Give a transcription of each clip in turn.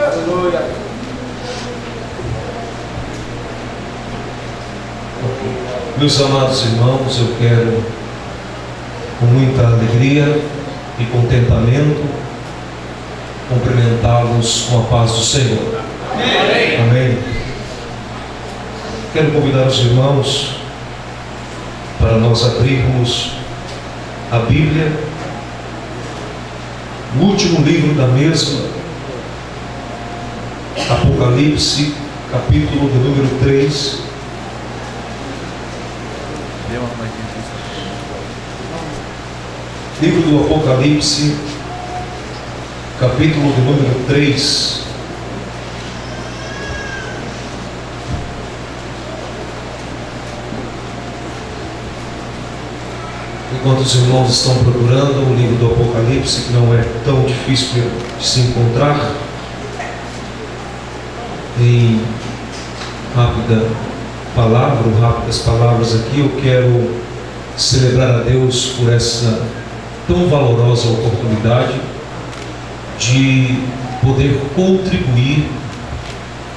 Aleluia. Meus amados irmãos, eu quero, com muita alegria e contentamento, cumprimentá-los com a paz do Senhor. Amém. Amém. Quero convidar os irmãos para nós abrirmos a Bíblia, o último livro da mesma, Apocalipse, capítulo de número 3. Livro do Apocalipse, capítulo de número 3. Enquanto os irmãos estão procurando o livro do Apocalipse, que não é tão difícil de se encontrar, em rápidas palavras aqui, eu quero celebrar a Deus por essa tão valorosa oportunidade de poder contribuir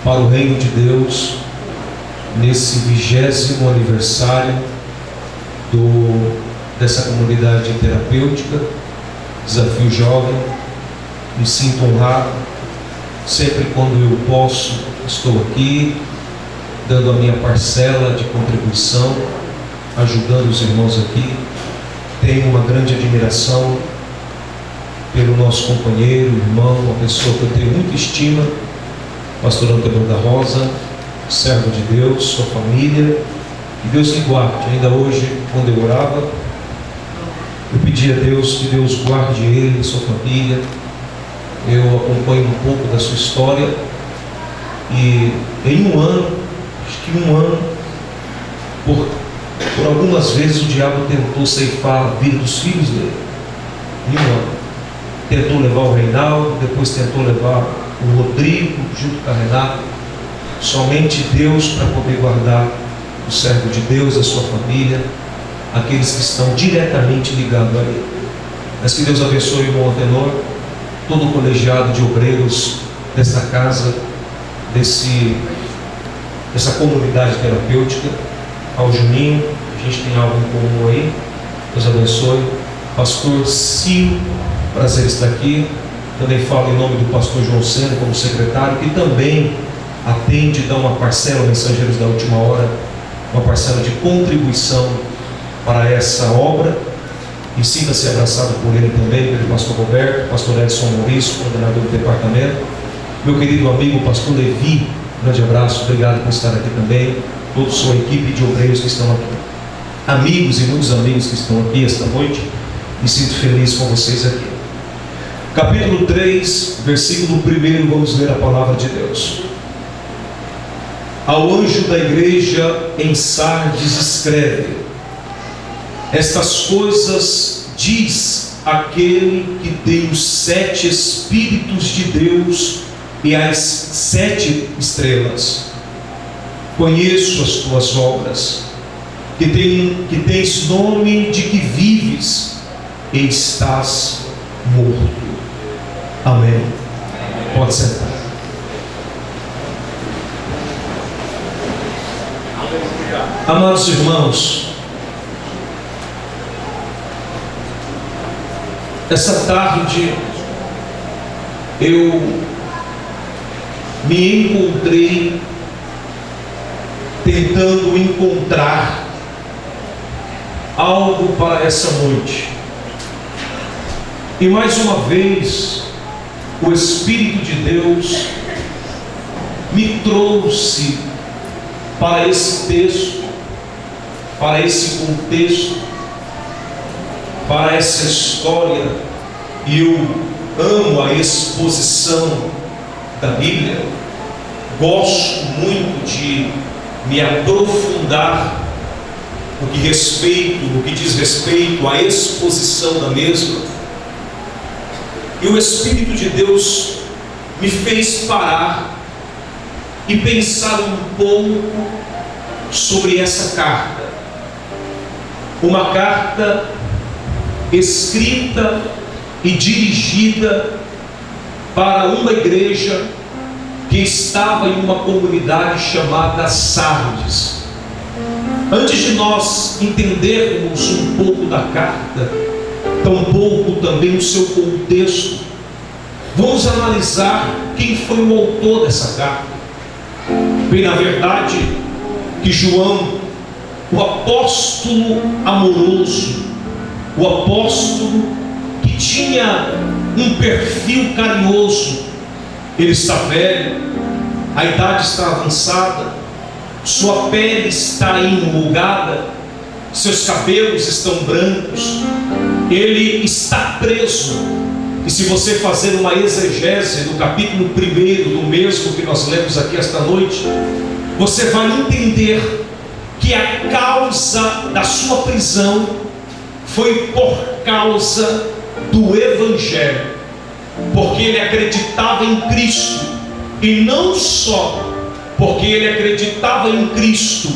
para o reino de Deus nesse 20º aniversário dessa comunidade terapêutica, Desafio Jovem. Me sinto honrado, sempre quando eu posso, estou aqui, dando a minha parcela de contribuição, ajudando os irmãos aqui. Tenho uma grande admiração pelo nosso companheiro, irmão, uma pessoa que eu tenho muita estima, pastor Antônio da Rosa, servo de Deus, sua família, que Deus lhe guarde. Ainda hoje, quando eu orava, eu pedi a Deus que Deus guarde ele e sua família. Eu acompanho um pouco da sua história e em um ano, por algumas vezes o diabo tentou ceifar a vida dos filhos dele. Em um ano. Tentou levar o Reinaldo, depois tentou levar o Rodrigo junto com a Renata. Somente Deus para poder guardar o servo de Deus, a sua família, aqueles que estão diretamente ligados a ele. Mas que Deus abençoe o irmão Antenor, todo o colegiado de obreiros desta casa, dessa comunidade terapêutica, ao Juninho, a gente tem algo em comum aí. Deus abençoe. Pastor Ciro, prazer estar aqui. Também falo em nome do pastor João Sena como secretário, que também atende e dá uma parcela, Mensageiros da Última Hora, uma parcela de contribuição para essa obra. E sinta-se abraçado por ele também, pelo pastor Roberto, pastor Edson Maurício, coordenador do departamento. Meu querido amigo, pastor Levi, um grande abraço, obrigado por estar aqui também. Toda a sua equipe de obreiros que estão aqui. Amigos e muitos amigos que estão aqui esta noite, me sinto feliz com vocês aqui. Capítulo 3, versículo 1, vamos ler a palavra de Deus. Ao anjo da igreja em Sardes escreve: estas coisas diz aquele que tem os 7 Espíritos de Deus e as 7 estrelas. Conheço as tuas obras, que tens nome de que vives e estás morto. Amém. Pode sentar. Amados irmãos, essa tarde eu me encontrei tentando encontrar algo para essa noite. E mais uma vez, o Espírito de Deus me trouxe para esse texto, para esse contexto, para essa história. E eu amo a exposição da Bíblia, gosto muito de me aprofundar no que diz respeito à exposição da mesma. E o Espírito de Deus me fez parar e pensar um pouco sobre essa carta. Uma carta escrita e dirigida para uma igreja que estava em uma comunidade chamada Sardes. Antes de nós entendermos um pouco da carta, tampouco também o seu contexto, vamos analisar quem foi o autor dessa carta. Bem, na verdade, que João, o apóstolo amoroso, o apóstolo que tinha um perfil carinhoso, ele está velho, a idade está avançada, sua pele está enrugada, seus cabelos estão brancos, ele está preso. E se você fazer uma exegese do capítulo 1 do mesmo que nós lemos aqui esta noite, você vai entender que a causa da sua prisão foi por causa do Evangelho, porque ele acreditava em Cristo, e não só porque ele acreditava em Cristo,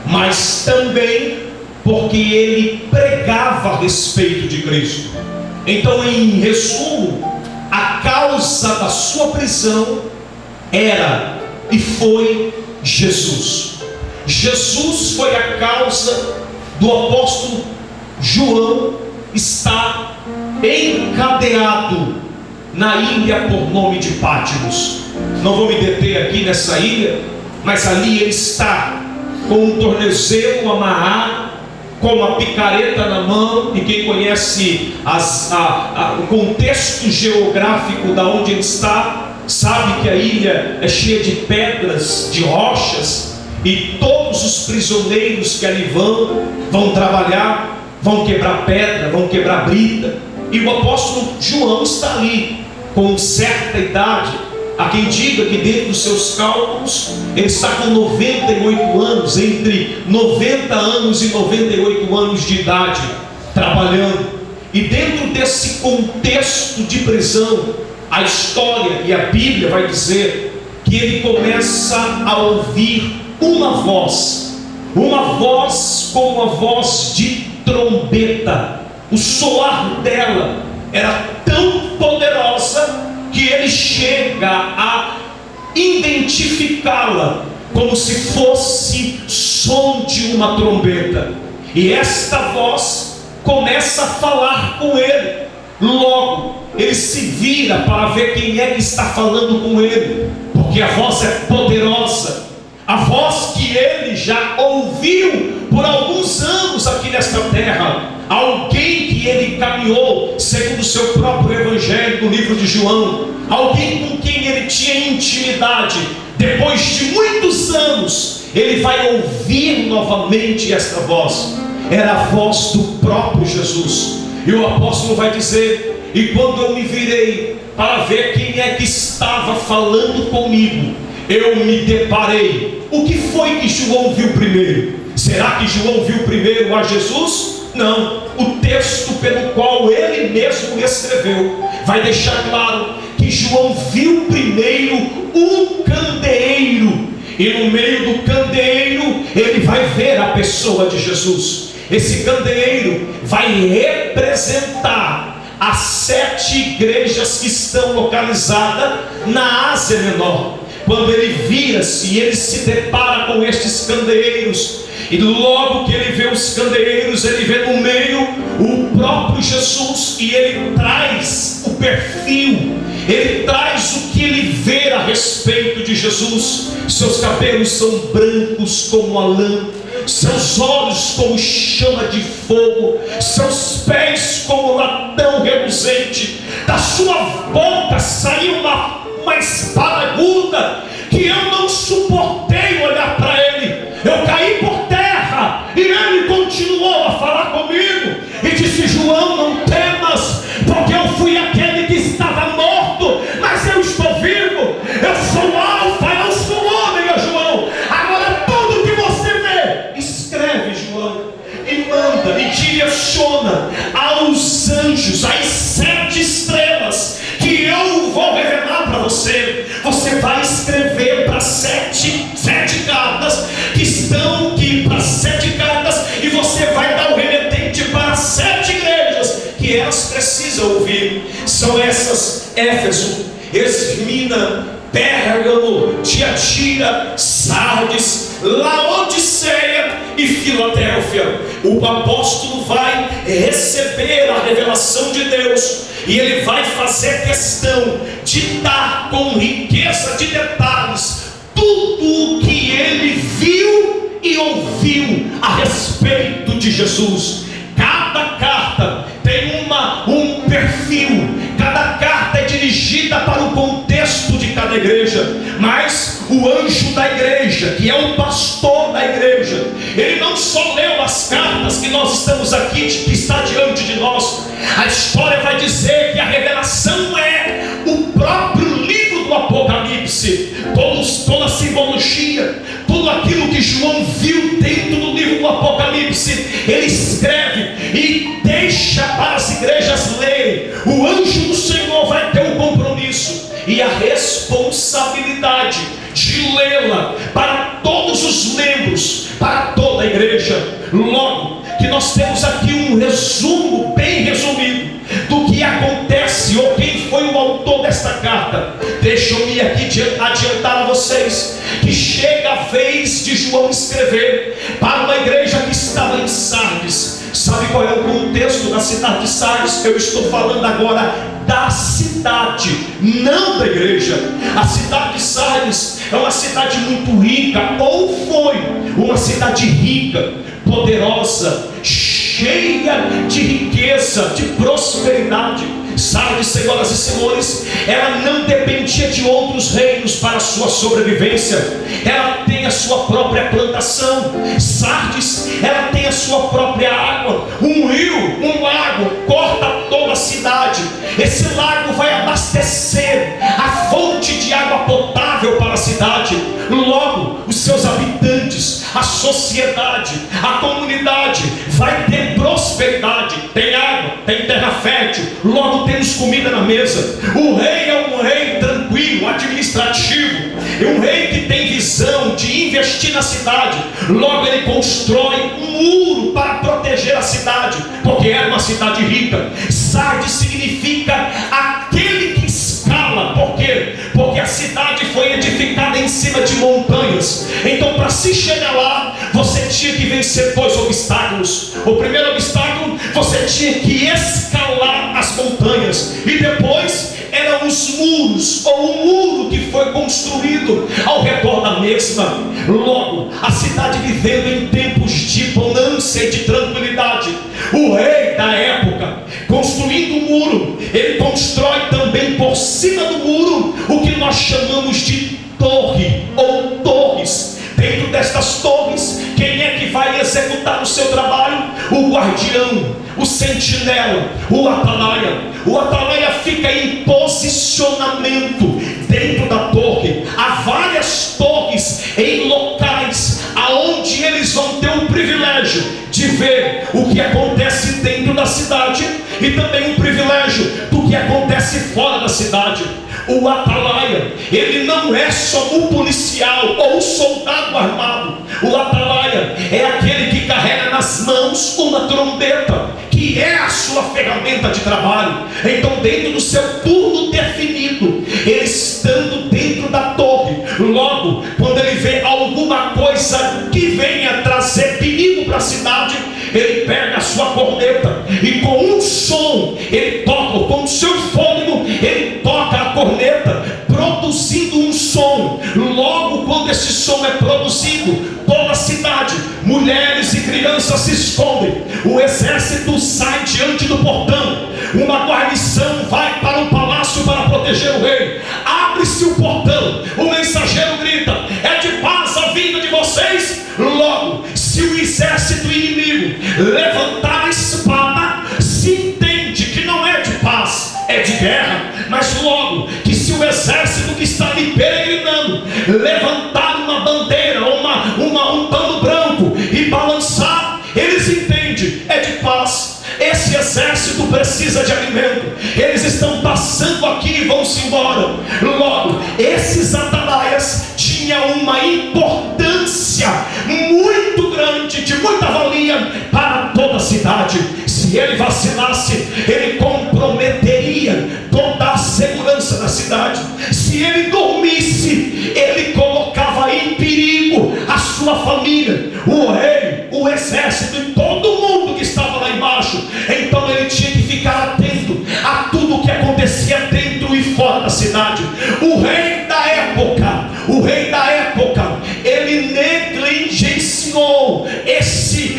mas também porque ele pregava a respeito de Cristo. Então, em resumo, a causa da sua prisão era e foi Jesus. Jesus foi a causa do apóstolo João estar encadeado na ilha por nome de Patmos. Não vou me deter aqui nessa ilha, mas ali ele está com um tornozelo amarrado, com uma picareta na mão. E quem conhece o contexto geográfico da onde ele está, sabe que a ilha é cheia de pedras, de rochas, e todos os prisioneiros que ali vão trabalhar, vão quebrar pedra, vão quebrar brita. E o apóstolo João está ali com certa idade. Há quem diga que dentro dos seus cálculos ele está com 98 anos, entre 90 anos e 98 anos de idade, trabalhando. E dentro desse contexto de prisão, a história e a Bíblia vai dizer que ele começa a ouvir uma voz como uma voz de trombeta. O soar dela era tão poderosa que ele chega a identificá-la como se fosse som de uma trombeta. E esta voz começa a falar com ele. Logo, ele se vira para ver quem é que está falando com ele, porque a voz é poderosa, a voz que ele já ouviu por alguns anos aqui nesta terra, alguém que ele caminhou segundo o seu próprio evangelho no livro de João, alguém com quem ele tinha intimidade. Depois de muitos anos, ele vai ouvir novamente esta voz. Era a voz do próprio Jesus. E o apóstolo vai dizer: e quando eu me virei para ver quem é que estava falando comigo, eu me deparei. O que foi que João viu primeiro? Será que João viu primeiro a Jesus? Não. O texto pelo qual ele mesmo escreveu vai deixar claro que João viu primeiro um candeeiro, e no meio do candeeiro ele vai ver a pessoa de Jesus. Esse candeeiro vai representar as 7 igrejas que estão localizadas na Ásia Menor. Quando ele vira-se e ele se depara com estes candeeiros, e logo que ele vê os candeeiros, ele vê no meio o próprio Jesus, e ele traz o perfil, ele traz o que ele vê a respeito de Jesus. Seus cabelos são brancos como a lã, seus olhos como chama de fogo, seus pés como latão reluzente, da sua boca saiu uma espada aguda, que eu não suportei olhar para ele. Eu caí por terra, e ele continuou a falar comigo, e disse: João, não temas, porque eu fui aquele que estava morto, mas eu estou vivo. Eu sou o Alfa, eu sou o Ômega, João. Agora tudo que você vê, escreve, João, e manda, e direciona aos anjos, às 7 estrelas, que eu vou revelar para você. Você vai escrever para 7 cartas que estão aqui, para 7 cartas, e você vai dar o remetente para 7 igrejas que elas precisam ouvir. São essas: Éfeso, Esmirna, Pérgamo, Tiatira, Sardes, Laodiceia e Filadélfia. O apóstolo vai receber a revelação de Deus e ele vai fazer questão de dar com riqueza de detalhes tudo o que ele viu e ouviu a respeito de Jesus. Cada carta tem um perfil, cada carta é dirigida para o contexto de cada igreja, mas o anjo da igreja, que é o pastor da igreja, ele não só leu as cartas que nós estamos aqui, que está diante de nós. A história vai dizer que a revelação é o próprio livro do Apocalipse, toda a simbologia, tudo aquilo que João viu dentro do livro do Apocalipse, ele escreve e deixa para as igrejas lerem. O anjo do Senhor vai ter o compromisso e a responsabilidade de lê-la para todos os membros, para toda a igreja. Logo que nós temos aqui um resumo bem resumido do que acontece, ou quem foi o autor desta carta. Deixa eu me aqui adiantar a vocês que chega a vez de João escrever para uma igreja que estava em Sardes. Sabe qual é o contexto da cidade de Sardes? Eu estou falando agora da cidade, não da igreja. A cidade de Sardes é uma cidade muito rica, ou foi uma cidade rica, poderosa, cheia de riqueza, de prosperidade. Sardes, senhoras e senhores, ela não dependia de outros reinos para a sua sobrevivência. Ela tem a sua própria plantação. Sardes, ela tem a sua própria água. Um rio, um lago corta toda a cidade. Esse lago vai abastecer a fonte de água potável para a cidade. Logo, os seus habitantes, a sociedade, a comunidade vai ter prosperidade. Tem água, tem terra fértil, logo temos comida na mesa. O rei é um rei tranquilo, administrativo, é um rei que tem visão de investir na cidade. Logo ele constrói um muro para proteger a cidade, porque era uma cidade rica. Sardes significa aquele que escala. Por quê? Porque a cidade foi edificada em cima de montanhas. Então, para se chegar lá, você tinha que vencer dois obstáculos. O primeiro obstáculo, você tinha que escalar as montanhas, e depois eram os muros, ou o muro que foi construído ao redor da mesma. Logo, a cidade vivendo em tempos de bonança e de tranquilidade. O rei da época, construindo um muro, ele constrói também por cima do muro o que nós chamamos de torre ou torres. Dentro destas torres, quem é que vai executar o seu trabalho? O guardião, o sentinela, o atalaia. O atalaia fica em posicionamento dentro da torre. Há várias torres em locais aonde eles vão ter o privilégio de ver o que acontece dentro da cidade, e também o privilégio do que acontece fora da cidade. O atalaia, ele não é só um policial ou um soldado armado. O atalaia é aquele que carrega nas mãos uma trombeta, que é a sua ferramenta de trabalho. Então, dentro do seu turno definido, ele estando dentro da torre, logo, quando ele vê alguma coisa que venha trazer perigo para a cidade, ele pega a sua corneta e com um som ele toca, com o seu fôlego ele toca a corneta, produzindo um som. Logo, quando esse som é produzido, toda a cidade, mulheres e crianças se escondem. O exército sai diante do portão. Uma guarnição vai para o palácio para proteger o rei. Abre-se o portão, o mensageiro grita: é de paz a vinda de vocês. Logo, se o exército inimigo levantar a espada, se entende que não é de paz, é de guerra. Mas logo que se o exército que está ali peregrinando levantar uma bandeira ou um pano branco e balançar, eles entendem, é de paz. Esse exército precisa de alimento. Eles estão passando aqui e vão-se embora. Logo, esses atalaias tinham uma importância muito grande, de muita valia para toda a cidade. Se ele vacilasse, ele comprometeria toda a segurança da cidade. Se ele dormisse, disse, ele colocava em perigo a sua família, o rei, o exército e todo mundo que estava lá embaixo. Então ele tinha que ficar atento a tudo o que acontecia dentro e fora da cidade. O rei da época, ele negligenciou esse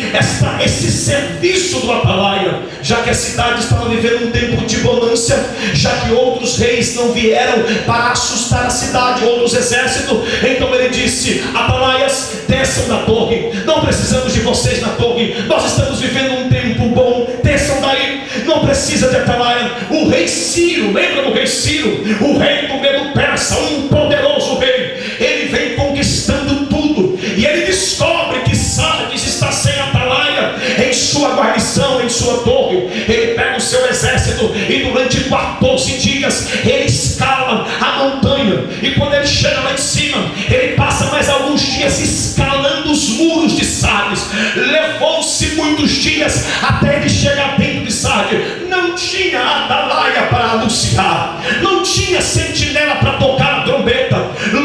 serviço do atalaia, já que a cidade estava vivendo um tempo de bonança, já que outros reis não vieram para assustar a cidade, outros exércitos. Então ele disse: atalaias, desçam da torre, não precisamos de vocês na torre, nós estamos vivendo um tempo bom, desçam daí, não precisa de atalaia. O rei Ciro, lembra do rei Ciro, o rei do Medo Persa, um poderoso rei, ele vem conquistando tudo, e ele descobre que Sardes está sem atalaia em sua guarnição, em sua torre. Ele pega o seu exército e durante 14 dias ele escala a montanha, e quando ele chega lá em cima, ele passa mais alguns dias escalando os muros de Sardes. Levou-se muitos dias até ele chegar dentro de Sardes. Não tinha atalaia para anunciar, não tinha sentinela para tocar a trombeta.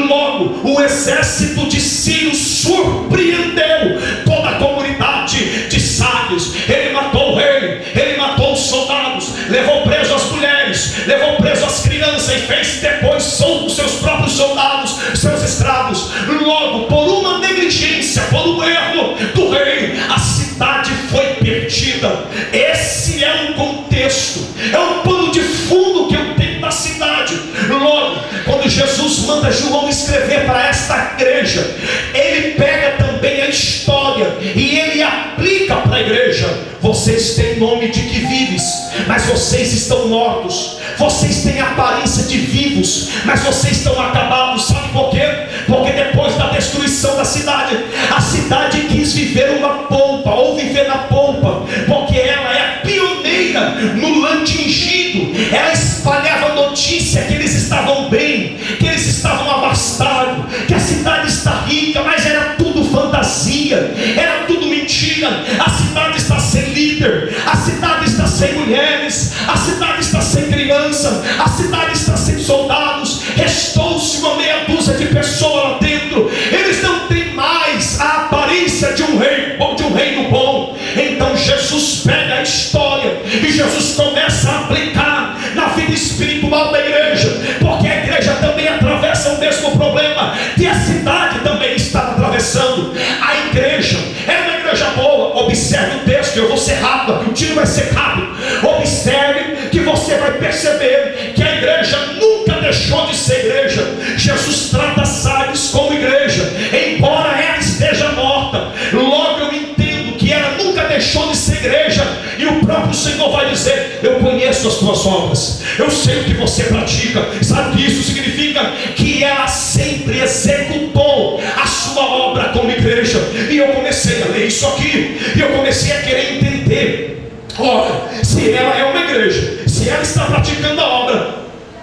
Logo, o exército de Ciro surpreendeu toda a comunidade de Sardes. Ele matou o rei, ele matou os soldados, levou preso as mulheres, levou preso as crianças, e fez depois solto seus próprios soldados, seus escravos. Logo, por uma negligência, por um erro do rei, a cidade foi perdida. Esse é um contexto, é um pano de fundo que eu tenho da cidade. Logo, quando Jesus manda João escrever para esta igreja, ele pega também a história e ele aplica para a igreja. Vocês têm nome de que vives, mas vocês estão mortos. Vocês têm aparência de vivos, mas vocês estão acabados. Sabe por quê? Porque depois da destruição da cidade, a cidade quis viver uma polpa, ou viver na polpa, porque ela é pioneira no latingido. Ela espalhava notícia que eles estavam bem, que eles estavam abastados, que a cidade está rica, mas era tudo fantasia, era tudo mentira. A cidade está sem líder, a cidade está sem mulheres, a cidade está sem criança, a cidade está sem soldados. Restou-se uma meia dúzia de pessoas lá dentro. Eles não têm mais a aparência de um rei, ou de um reino bom. Então Jesus pega a história e Jesus começa a aplicar na vida espiritual da igreja, porque a igreja também atravessa o mesmo problema que a cidade também está atravessando. A igreja é uma igreja boa. Observe o texto, eu vou ser rápido aqui, o tiro vai ser rápido. Observe que você vai perceber que a igreja nunca deixou de ser igreja. Jesus trata Sardes como igreja, embora ela esteja morta. Logo eu entendo que ela nunca deixou de ser igreja, e o próprio Senhor vai dizer: eu conheço as tuas obras, eu sei o que você pratica. Sabe o que isso significa? Que ela sempre executou a sua obra como igreja. E eu comecei a ler isso aqui, e eu comecei a querer entender: ora, se ela é uma igreja, se ela está praticando a obra,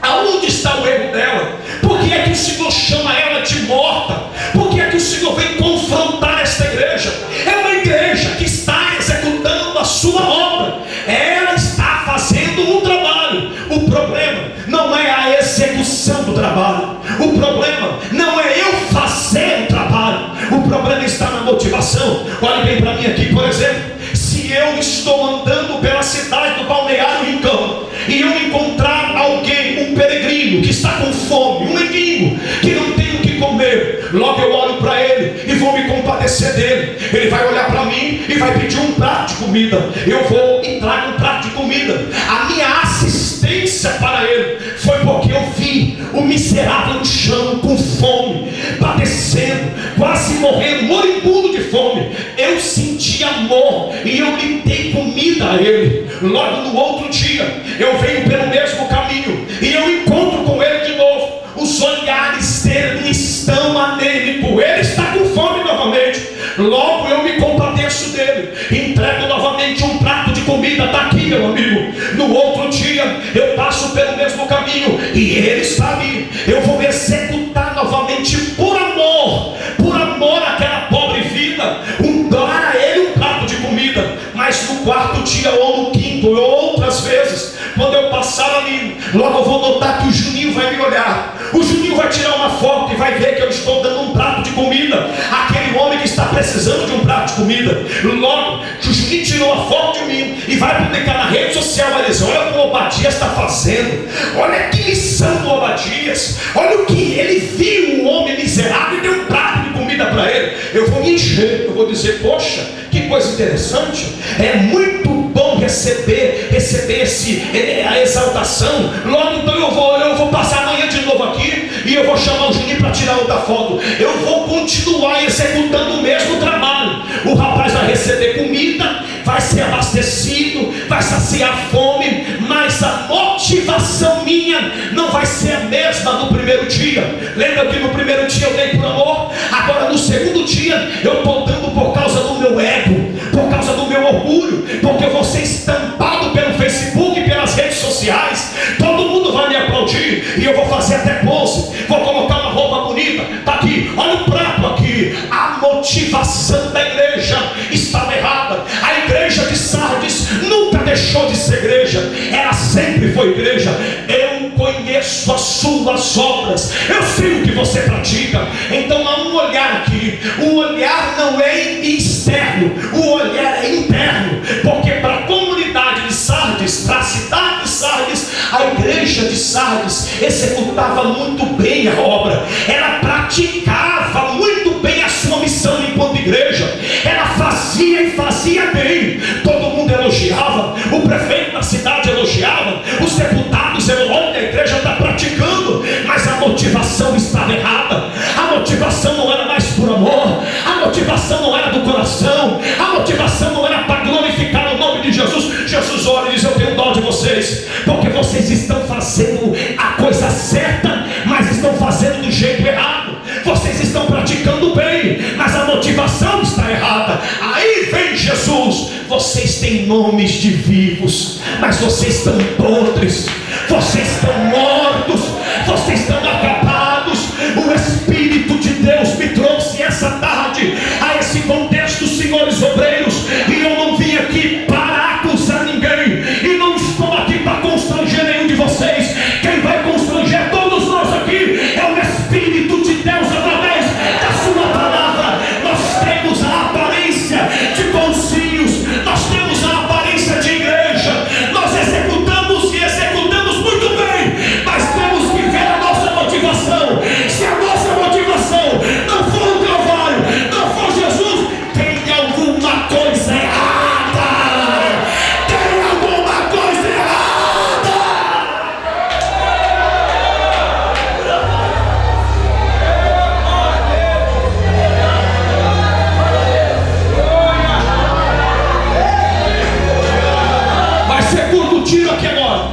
aonde está o erro dela? Por que é que o Senhor chama ela de morta? Por que é que o Senhor vem confrontar esta igreja? É uma igreja que está executando a sua obra, ela está fazendo um trabalho. O problema não é a execução do trabalho, o problema não é eu fazer o trabalho, o problema está na motivação. Olhe bem para mim aqui, por exemplo. Se eu estou andando pela cidade do Balneário Rincão e eu encontrar alguém, um peregrino que está com fome, um mendigo que não tem o que comer, logo eu olho para ele e vou me compadecer dele. Ele vai olhar para mim e vai pedir um prato de comida. Eu vou e trago um prato de comida. A minha assistência para ele foi porque eu vi o miserável no chão, com fome, padecendo, quase morrendo, moribundo de fome. Eu senti amor e eu lhe dei comida a ele. Logo no outro dia eu venho pelo mesmo caminho e eu encontro com ele de novo. Os olhares dele estão anêmicos, ele está com fome novamente. Logo eu me compadeço dele, entrego novamente um prato de comida. Está aqui, meu amigo. No outro dia eu passo pelo mesmo caminho e ele está ali. Eu vou executar novamente por amor àquela pobre vida, dar a ele um prato de comida. Mas no quarto dia ou no quinto, ou outras vezes, quando eu passar ali, logo eu vou notar que o Juninho vai me olhar. O Juninho vai tirar uma foto e vai publicar na rede social, vai dizer: olha o que o Obadias está fazendo, olha que lição do Obadias, olha o que ele viu, o homem miserável, e deu um prato de comida para ele. Eu vou me encher, eu vou dizer: poxa, que coisa interessante, é muito bom receber a exaltação. Logo então eu vou passar amanhã de novo aqui, e eu vou chamar o Juninho para tirar outra foto. Eu vou continuar executando o mesmo trabalho. O rapaz vai receber comida, vai ser abastecido, vai saciar a fome, mas a motivação minha não vai ser a mesma no primeiro dia. Lembra que no primeiro dia eu dei por amor? Agora no segundo dia eu estou dando por causa do meu ego, por causa do meu orgulho, porque eu vou ser estampado pelo Facebook e pelas redes sociais. Todo mundo vai me aplaudir, e eu vou fazer até pose, vou colocar uma roupa bonita. Está aqui, olha o prato aqui. A motivação da igreja estava errada. A igreja de Sardes nunca deixou de ser igreja, ela sempre foi igreja. Eu conheço as suas obras, eu sei o que você pratica. Então há um olhar aqui. O olhar não é externo, o olhar é interno, porque para a comunidade de Sardes, para a cidade de Sardes, a igreja de Sardes executava muito bem a obra, ela praticava muito bem a sua missão enquanto igreja, ela fazia e fazia bem. Todo mundo elogiava, o prefeito da cidade elogiava, os deputados elogiavam: olha, a igreja está praticando. Mas a motivação estava errada. A motivação não era mais por amor, a motivação não era do coração, a motivação não era para glorificar o nome de Jesus. Jesus olha e diz: eu tenho dó de vocês, porque vocês estão fazendo a coisa certa, mas estão fazendo do jeito errado. Vocês estão praticando bem, mas a motivação está errada. Aí vem Jesus: vocês têm nomes de vivos, mas vocês estão podres, vocês estão mortos, vocês estão acabados. O Espírito de Deus me trouxe essa tarde a esse contexto, senhores obreiros, e eu não vim aqui para acusar ninguém, e não estou aqui para constranger nenhum de vocês. Quem vai constranger todos nós aqui é o Espírito de Deus através da sua palavra. Nós temos a aparência de bonzinhos, nós temos a aparência de igreja, nós executamos e executamos muito bem, mas temos que ver a nossa motivação. Se a nossa motivação não for o Calvário, não for Jesus, tem alguma coisa errada. Tem alguma coisa errada. Vai ser curto o tiro aqui agora.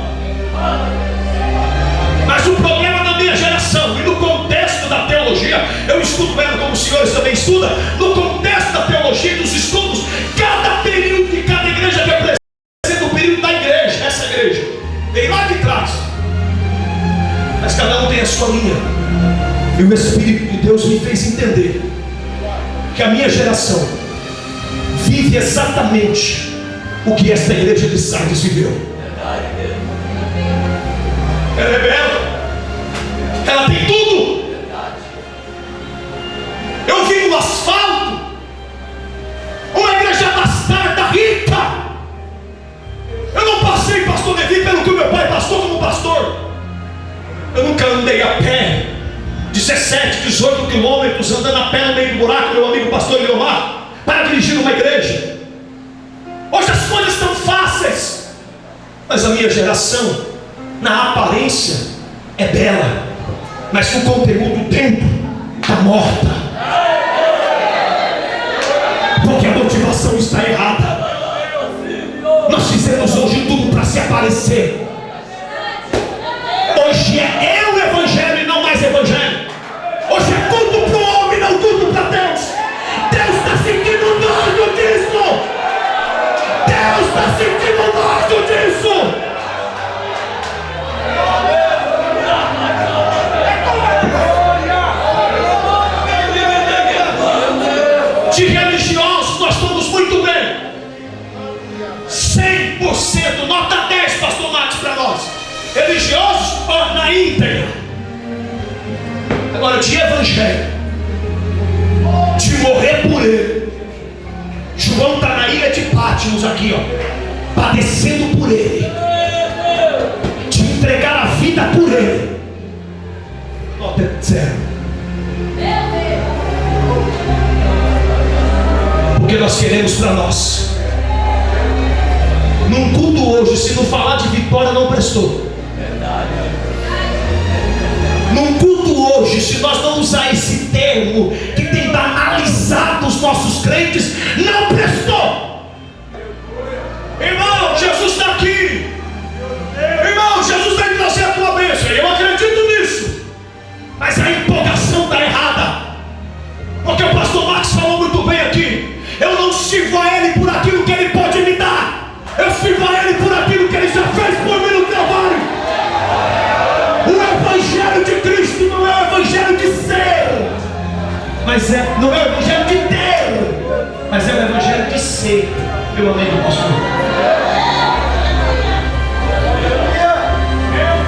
Mas o problema da minha geração, e no contexto da teologia, eu estudo ela como os senhores também estudam, no contexto da teologia e dos estudos, cada período de cada igreja representa o período da igreja. Essa igreja vem lá de trás, mas cada um tem a sua linha. E o Espírito de Deus me fez entender que a minha geração vive exatamente o que esta igreja de Sardes viveu. Ela é bela, ela tem tudo. Eu vi no asfalto uma igreja abastada, rica. Eu não passei, pastor Levi, pelo que o meu pai passou como pastor. Eu nunca andei a pé 17, 18 quilômetros andando a pé no meio do buraco, meu amigo pastor Leomar, para dirigir uma igreja. Hoje as coisas estão fáceis, mas a minha geração, na aparência, é bela, mas o conteúdo dentro está morta, porque a motivação está errada. Nós fizemos hoje tudo para se aparecer. Hoje é eu evangelho e não mais evangelho. Hoje é tudo para o homem, não tudo para Deus. Deus está sentindo nojo disso. Deus está sentindo nojo disso. De religiosos nós estamos muito bem, 100%, nota 10, pastor Matos, para nós. Religiosos, na íntegra. Agora, de evangelho, de morrer por ele. João está na ilha de Patmos aqui, ó. padecendo por Ele, de entregar a vida por Ele. Nota é zero. Porque nós queremos para nós. Num culto hoje, se não falar de vitória, não prestou. Num culto hoje, se nós não usar esse termo que tem banalizado os nossos crentes, não prestou. Irmão, Jesus está aqui. Irmão, Jesus vai trazer a tua bênção. Eu acredito nisso. Mas a empolgação está errada. Porque o pastor Max falou muito bem aqui. Eu não sirvo a Ele por aquilo que Ele pode me dar. Eu sirvo a Ele por aquilo que Ele já fez por mim no Calvário. O Evangelho de Cristo não é o Evangelho de ser, mas não é o Evangelho de ter, mas é o Evangelho de ser. Meu amigo pastor, meu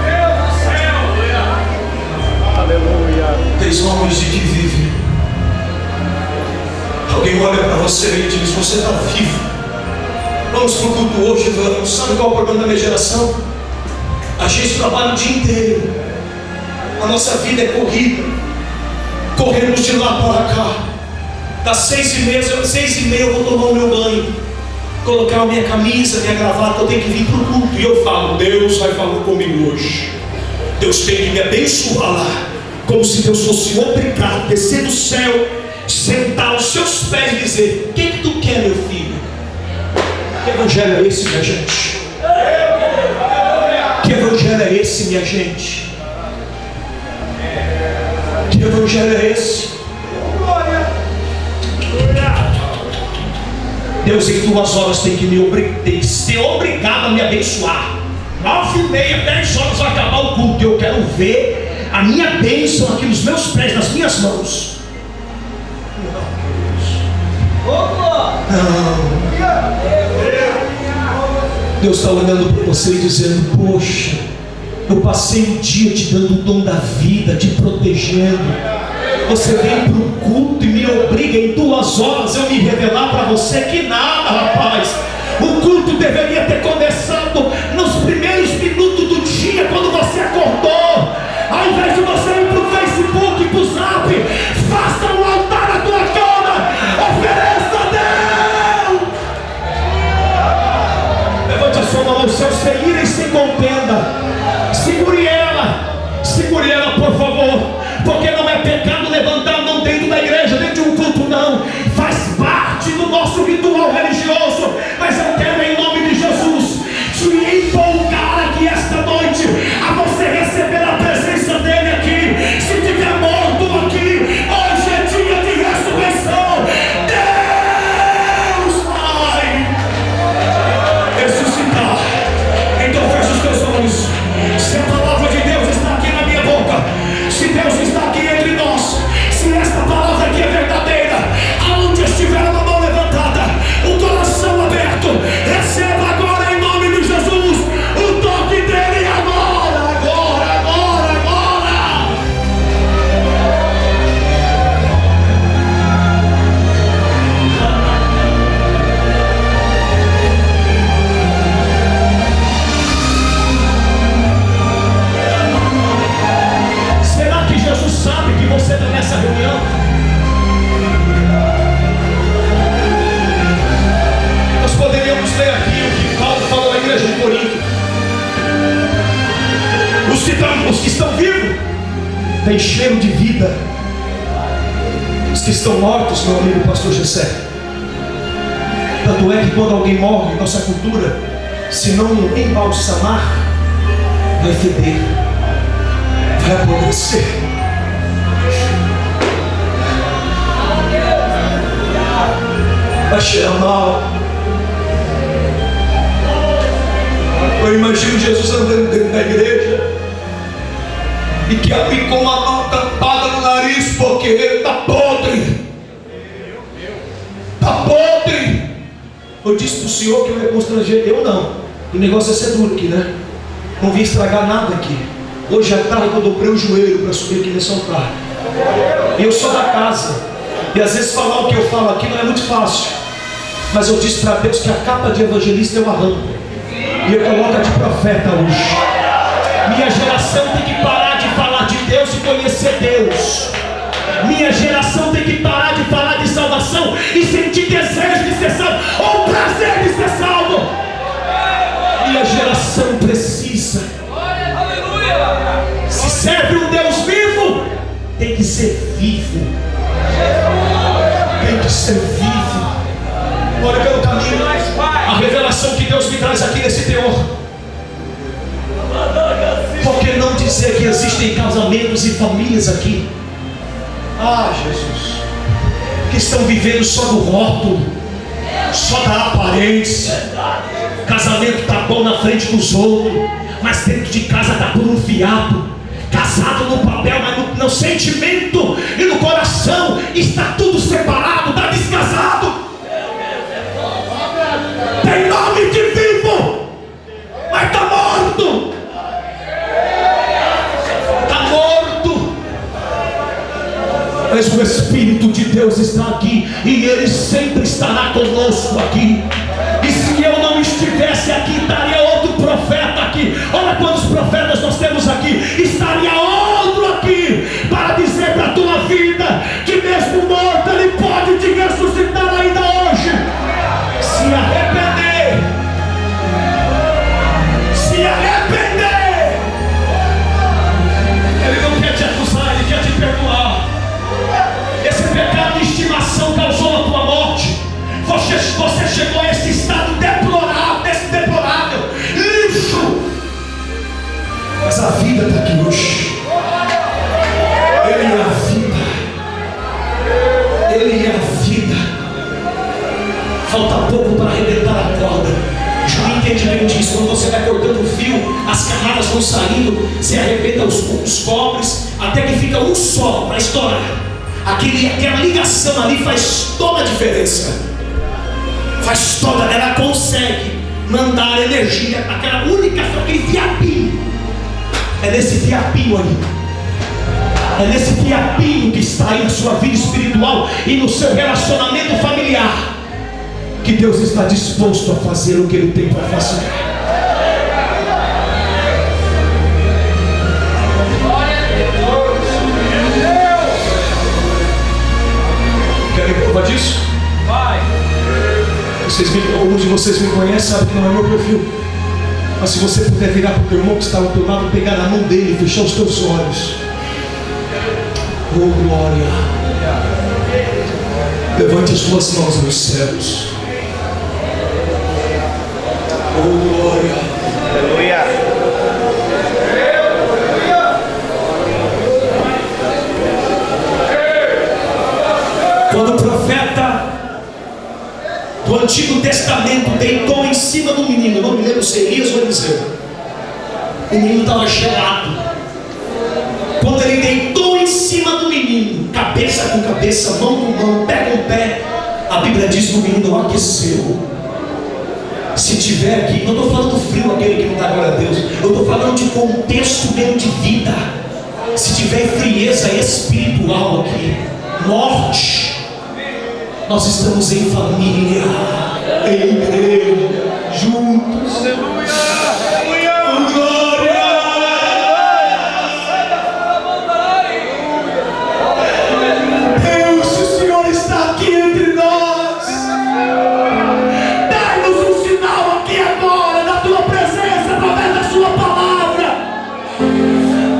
Deus do céu, aleluia. Três homens de que vivem. Alguém olha para você e diz: você está vivo. Vamos para o culto hoje, vamos. Sabe qual é o problema da minha geração? A gente trabalha o dia inteiro. A nossa vida é corrida. Corremos de lá para cá. Das 6h30 eu vou tomar o meu banho, colocar a minha camisa, minha gravata. Eu tenho que vir para o culto. E eu falo: Deus vai falar comigo hoje. Deus tem que me abençoar lá. Como se Deus fosse obrigado, descer do céu, sentar aos seus pés e dizer: o que tu quer, meu filho? Que evangelho é esse, minha gente? Que evangelho é esse, minha gente? Que evangelho é esse? Deus, em tuas horas tem que ser obrigado a me abençoar. 9h30, 10 horas vai acabar o culto. Eu quero ver a minha bênção aqui nos meus pés, nas minhas mãos. Não. Deus está olhando para você e dizendo: poxa, eu passei o dia te dando o dom da vida, te protegendo. Você vem para o culto e me obriga em 2 horas eu me revelar para você que nada, rapaz. O culto deveria ter começado nos primeiros minutos do dia, quando você acordou. Ao invés de você ir para o Facebook, para o Zap, faça um altar na tua cama, ofereça a Deus. Levante a sua mão ao céu, sem ira e sem contenda. Segure ela, por favor, porque não é pecado levantar a mão dentro da igreja, dentro de um culto, não. Faz parte do nosso ritual religioso, mas eu quero, em nome de Jesus, te empolgar aqui esta noite a você receber a presença dele aqui. Se tiver morto aqui, hoje é dia de ressurreição. Deus vai ressuscitar. Então fecha os teus olhos. Se a palavra de Deus está aqui na minha boca, se Deus está aqui entre nós, se esta palavra aqui é verdadeira, aonde estiver uma mão levantada, o coração aberto, receba agora em nome de Jesus o toque dele. Agora. Será que Jesus sabe que você está nessa reunião? Nós poderíamos ler aqui o que Paulo falou à igreja de Corinto. Os que estão vivos têm cheiro de vida. Os que estão mortos, meu amigo pastor Gessé. Tanto é que quando alguém morre, nossa cultura, se não embalsamar, vai feder, vai apodrecer. Vai cheirar mal. Eu imagino Jesus andando dentro da igreja e que abrir com uma mão tampada no nariz, porque ele está podre. Está podre. Eu disse para o senhor que eu ia constranger. Eu não. O negócio é ser duro aqui, né? Não vim estragar nada aqui. Hoje à tarde eu dobrei o joelho para subir aqui nesse altar. E eu sou da casa. E às vezes falar o que eu falo aqui não é muito fácil. Mas eu disse para Deus que a capa de evangelista eu arranco. E eu coloco de profeta hoje. Minha geração tem que parar de falar de Deus e conhecer Deus. Minha geração tem que parar de falar de salvação e sentir desejo de ser salvo, ou prazer de ser salvo. Minha geração precisa. Se serve um Deus vivo, tem que ser vivo. Tem que ser vivo. Olha pelo caminho, a revelação que Deus me traz aqui nesse teor. Por que não dizer que existem casamentos e famílias aqui? Ah, Jesus, que estão vivendo só do rótulo, só da aparência. Casamento está bom na frente dos outros, mas dentro de casa está por um fiapo. Casado no papel, mas no sentimento e no coração está tudo separado, está descasado. Tem nome de vivo, mas está morto. Está morto. Mas o Espírito de Deus está aqui, e Ele sempre estará conosco aqui. E se eu não estivesse aqui, estaria outro profeta aqui. Olha quantos profetas nós temos aqui. Estaria outro aqui para dizer para a tua vida que mesmo morto Ele pode te ressuscitar ainda hoje. Se arrepender, se arrepender. Ele não quer te acusar, Ele quer te perdoar. Esse pecado de estimação causou a tua morte. Você chegou a esse estado deplorável, lixo. Mas a vida está aqui hoje. Ele é a vida. Ele é a vida. Falta pouco para arrebentar a corda. João entende bem disso. Quando você vai cortando o fio, as camadas vão saindo, você arrebenta os cobres, até que fica um só para estourar. Aquela ligação ali faz toda a diferença. Faz toda, ela consegue mandar energia, aquele fiapinho. É nesse fiapinho aí. É nesse fiapinho que está aí na sua vida espiritual e no seu relacionamento familiar, que Deus está disposto a fazer o que Ele tem para fazer. Querem prova disso? Vai! Alguns de vocês me conhecem, sabem que não é meu perfil. Mas se você puder virar para o teu irmão que está ao teu lado, pegar na mão dele e fechar os teus olhos. Oh glória! Levante as tuas mãos aos céus. Oh glória! Aleluia! Quando o profeta do Antigo Testamento deitou em cima do menino, não me lembro se Elias ou Eliseu, o menino estava gelado. Quando ele deitou em cima do menino, cabeça com cabeça, mão com mão, pé com pé, a Bíblia diz que o menino aqueceu. Se tiver aqui, não estou falando do frio, aquele que não dá glória a Deus, eu estou falando de contexto mesmo de vida. Se tiver frieza espiritual aqui, morte, nós estamos em família, em igreja, juntos. Aleluia! Glória! Deus, o Senhor está aqui entre nós. Dai-nos um sinal aqui agora, na tua presença, através da sua palavra.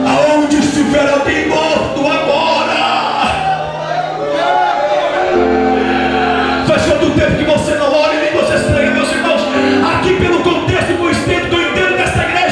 Aonde estiver alguém morto agora, do tempo que você não ora e nem você estranha, meus irmãos, aqui pelo contexto que eu entendo desta igreja,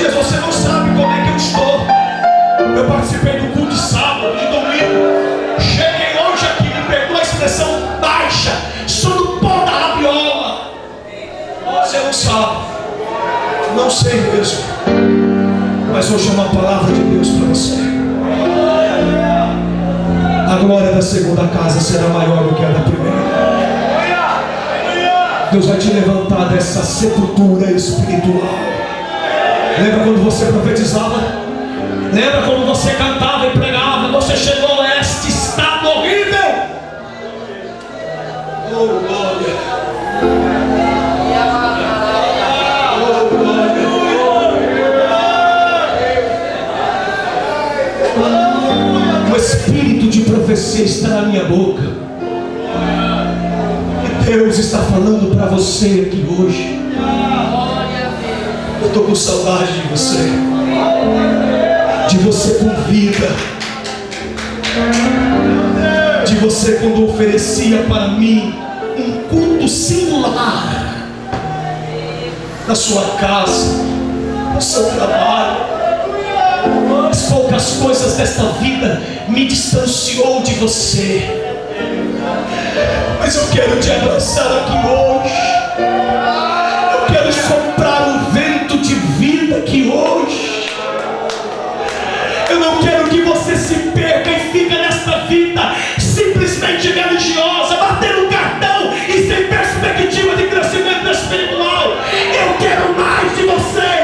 dias você não sabe como é que eu estou. Eu participei do culto de sábado e domingo. Cheguei hoje aqui, me perdoa a expressão baixa, sou do pó da rabiola. Você não sabe. Não sei mesmo. Mas hoje é uma palavra de Deus para você. A glória da segunda casa será maior do que a da primeira. Deus vai te levantar dessa sepultura espiritual. Lembra quando você profetizava? Lembra quando você cantava e pregava? Você chegou a este estado horrível. Oh, glória. Oh, glória. O espírito de profecia está na minha boca. Deus está falando para você aqui hoje. Eu estou com saudade de você. De você com vida. De você quando oferecia para mim um culto singular. Na sua casa, no seu trabalho. As poucas coisas desta vida me distanciou de você. Mas eu quero te abraçar aqui hoje. Eu quero soprar um vento de vida aqui hoje. Eu não quero que você se perca e fique nesta vida simplesmente religiosa, batendo cartão e sem perspectiva de crescimento espiritual. Eu quero mais de você.